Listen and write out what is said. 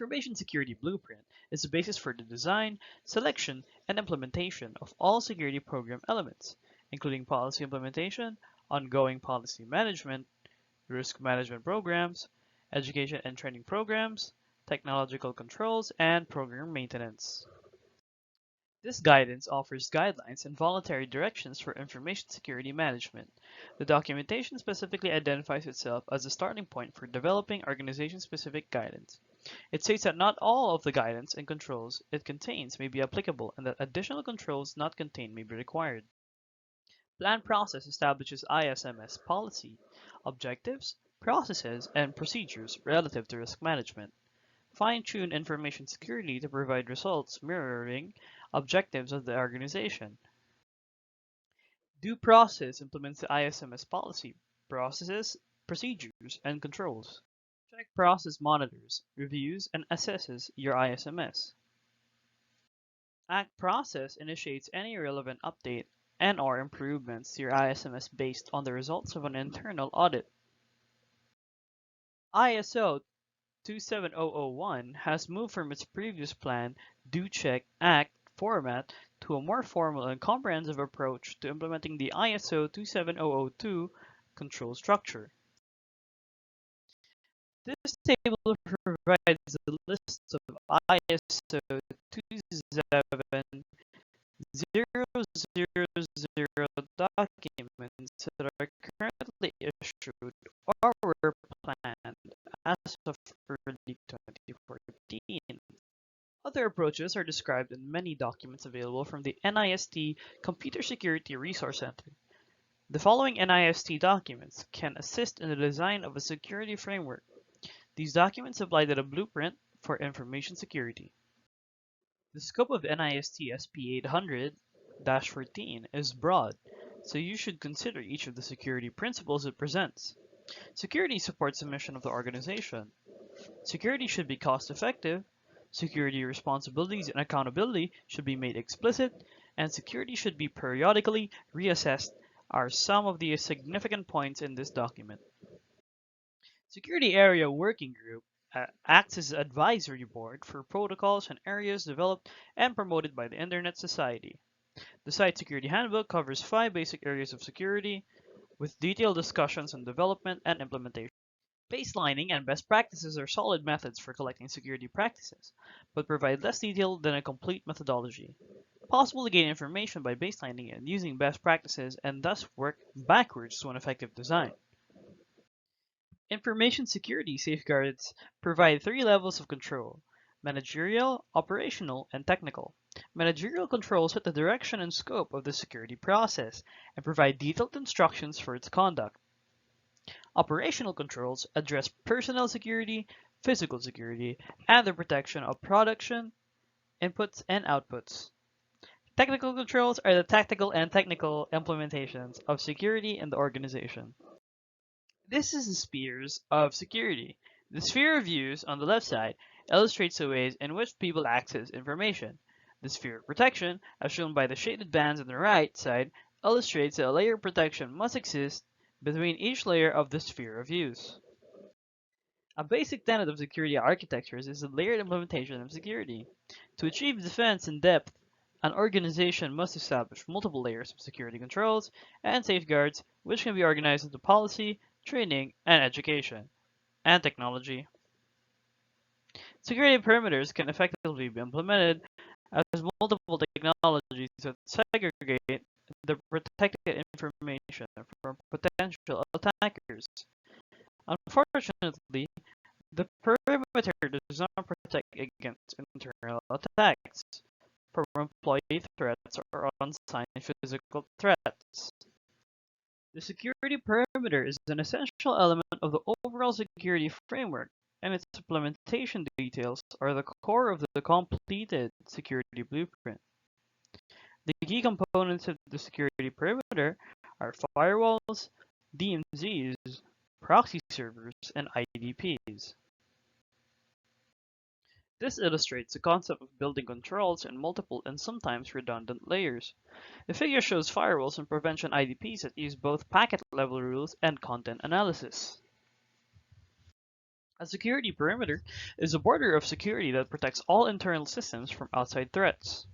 Information Security Blueprint is the basis for the design, selection, and implementation of all security program elements, including policy implementation, ongoing policy management, risk management programs, education and training programs, technological controls, and program maintenance. This guidance offers guidelines and voluntary directions for information security management. The documentation specifically identifies itself as a starting point for developing organization-specific guidance. It states that not all of the guidance and controls it contains may be applicable and that additional controls not contained may be required. Plan process establishes ISMS policy, objectives, processes, and procedures relative to risk management. Fine-tune information security to provide results mirroring objectives of the organization. Due process implements the ISMS policy, processes, procedures, and controls. Check process monitors, reviews, and assesses your ISMS. Act process initiates any relevant update and/or improvements to your ISMS based on the results of an internal audit. ISO 27001 has moved from its previous plan, Do Check Act format to a more formal and comprehensive approach to implementing the ISO 27002 control structure. This table provides a list of ISO 27000 documents that are currently issued or were planned as of early 2014. Other approaches are described in many documents available from the NIST Computer Security Resource Center. The following NIST documents can assist in the design of a security framework. These documents apply to the blueprint for information security. The scope of NIST SP 800-14 is broad, so you should consider each of the security principles it presents. Security supports the mission of the organization. Security should be cost-effective. Security responsibilities and accountability should be made explicit, and security should be periodically reassessed are some of the significant points in this document. Security Area Working Group acts as an advisory board for protocols and areas developed and promoted by the Internet Society. The Site Security Handbook covers 5 basic areas of security, with detailed discussions on development and implementation. Baselining and best practices are solid methods for collecting security practices, but provide less detail than a complete methodology. Possible to gain information by baselining and using best practices and thus work backwards to an effective design. Information security safeguards provide 3 levels of control: managerial, operational, and technical. Managerial controls set the direction and scope of the security process and provide detailed instructions for its conduct. Operational controls address personnel security, physical security, and the protection of production, inputs, and outputs. Technical controls are the tactical and technical implementations of security in the organization. This is the spheres of security. The sphere of views on the left side illustrates the ways in which people access information. The sphere of protection, as shown by the shaded bands on the right side, illustrates that a layer of protection must exist between each layer of the sphere of views. A basic tenet of security architectures is the layered implementation of security. To achieve defense in depth, an organization must establish multiple layers of security controls and safeguards, which can be organized into policy, training, and education, and technology. Security perimeters can effectively be implemented as multiple technologies that segregate the protected information from potential attackers. Unfortunately, the perimeter does not protect against internal attacks from employee threats or unsigned physical threats. The security perimeter is an essential element of the overall security framework, and its implementation details are the core of the completed security blueprint. The key components of the security perimeter are firewalls, DMZs, proxy servers, and IDPs. This illustrates the concept of building controls in multiple and sometimes redundant layers. The figure shows firewalls and prevention IDPs that use both packet level rules and content analysis. A security perimeter is a border of security that protects all internal systems from outside threats.